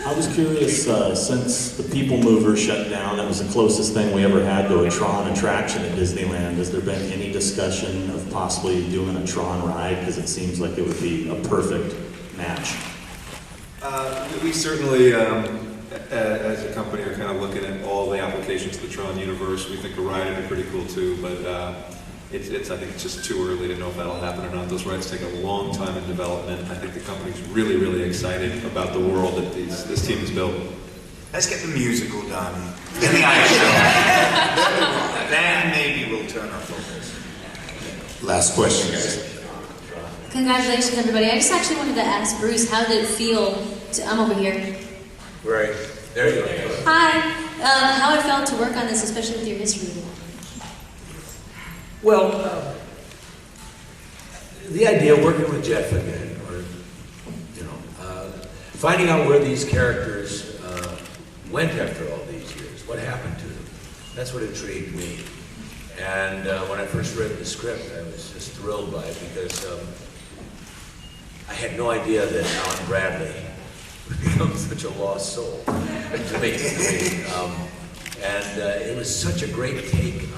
I was curious, since the People Mover shut down, that was the closest thing we ever had to a Tron attraction at Disneyland. Has there been any discussion of possibly doing a Tron ride? Because it seems like it would be a perfect match. We certainly, as a company, are kind of looking at all the applications of the Tron universe. We think a ride would be pretty cool too, but I think it's just too early to know if that'll happen or not. Those rides take a long time in development. I think the company's really, really excited about the world that this team has built. Let's get the musical done. Get the ice show. Then maybe we'll turn our focus. Last question, guys. Congratulations, everybody. I just actually wanted to ask Bruce, how did it feel I'm over here. Right. There you go. Hi. How it felt to work on this, especially with your history. Well, the idea of working with Jeff again, or, finding out where these characters went after all these years, what happened to them, that's what intrigued me. And when I first read the script, I was just thrilled by it because I had no idea that Alan Bradley would become such a lost soul to me. And it was such a great take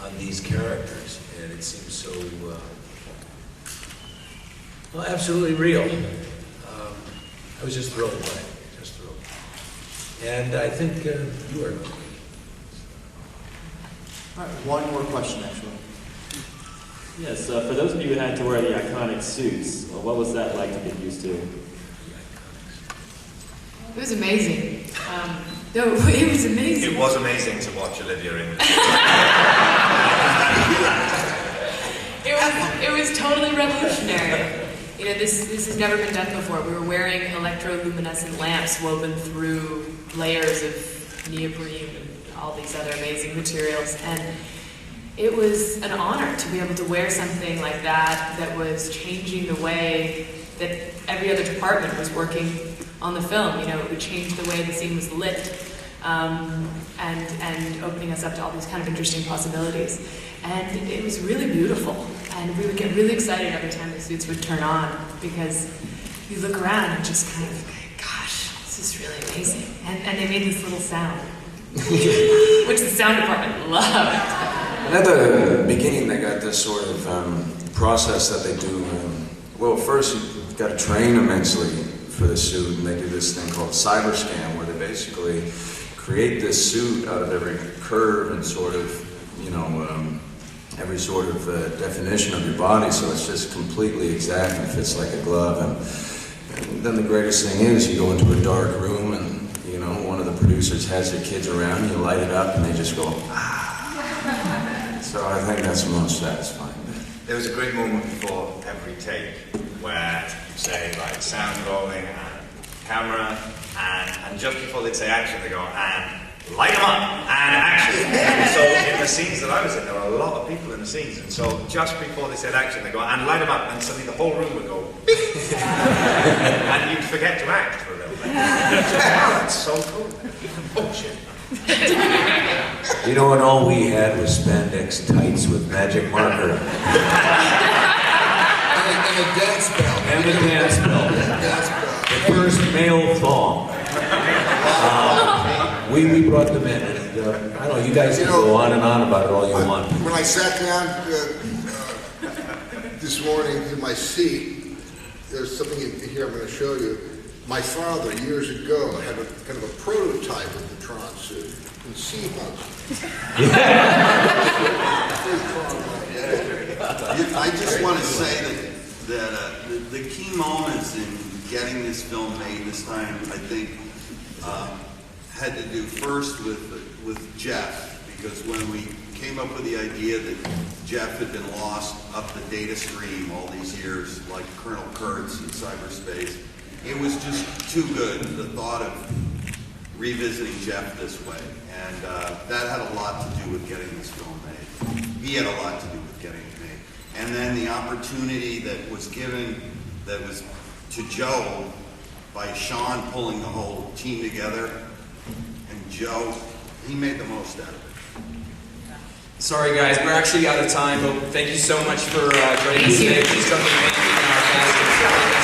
on these characters, and it seems so well, absolutely real. I was just thrilled by it, just thrilled. And I think you are. All right, one more question, actually. Yes, for those of you who had to wear the iconic suits, what was that like to get used to? It was amazing. No, it was amazing. It was amazing to watch Olivia in It was totally revolutionary. You know, this has never been done before. We were wearing electroluminescent lamps woven through layers of neoprene and all these other amazing materials, and it was an honor to be able to wear something like that was changing the way that every other department was working on the film. You know, it would change the way the scene was lit, and opening us up to all these kind of interesting possibilities. And it was really beautiful, and we would get really excited every time the suits would turn on, because you look around and just kind of, gosh, this is really amazing. And they made this little sound, which the sound department loved. And at the beginning, they got this sort of process that they do. Well, first you've got to train immensely for the suit, and they do this thing called cyber scan, where they basically create this suit out of every curve and sort of, every sort of definition of your body, so it's just completely exact and fits like a glove. And then the greatest thing is you go into a dark room and, one of the producers has their kids around, you light it up and they just go, ah. So I think that's the most satisfying bit. There was a great moment before every take where you say, right, sound rolling and camera, and just before they'd say action, they go, and light them up, and action. And so in the scenes that I was in, there were a lot of people in the scenes, and so just before they said action, they go, and light them up, and suddenly the whole room would go, beep. And you'd forget to act for a little bit. Wow, that's so cool. Oh, shit. And all we had was spandex tights with magic marker. And a dance belt. And the dance belt. The first male thong. We brought them in, and I don't know, you guys can go on and on about it all you want. When I sat down this morning in my seat, there's something in here I'm going to show you. My father, years ago, had a kind of a prototype of the Tron suit. You can see I just want to say that the key moments in getting this film made this time, I think, had to do first with Jeff, because when we came up with the idea that Jeff had been lost up the data stream all these years, like Colonel Kurtz in cyberspace, it was just too good, the thought of revisiting Jeff this way. And that had a lot to do with getting this film made. He had a lot to do with getting it made. And then the opportunity that was given, that was to Joe, by Sean pulling the whole team together, and Joe, he made the most out of it. Sorry guys, we're actually out of time, but thank you so much for joining us today. Please join me in thanking our cast.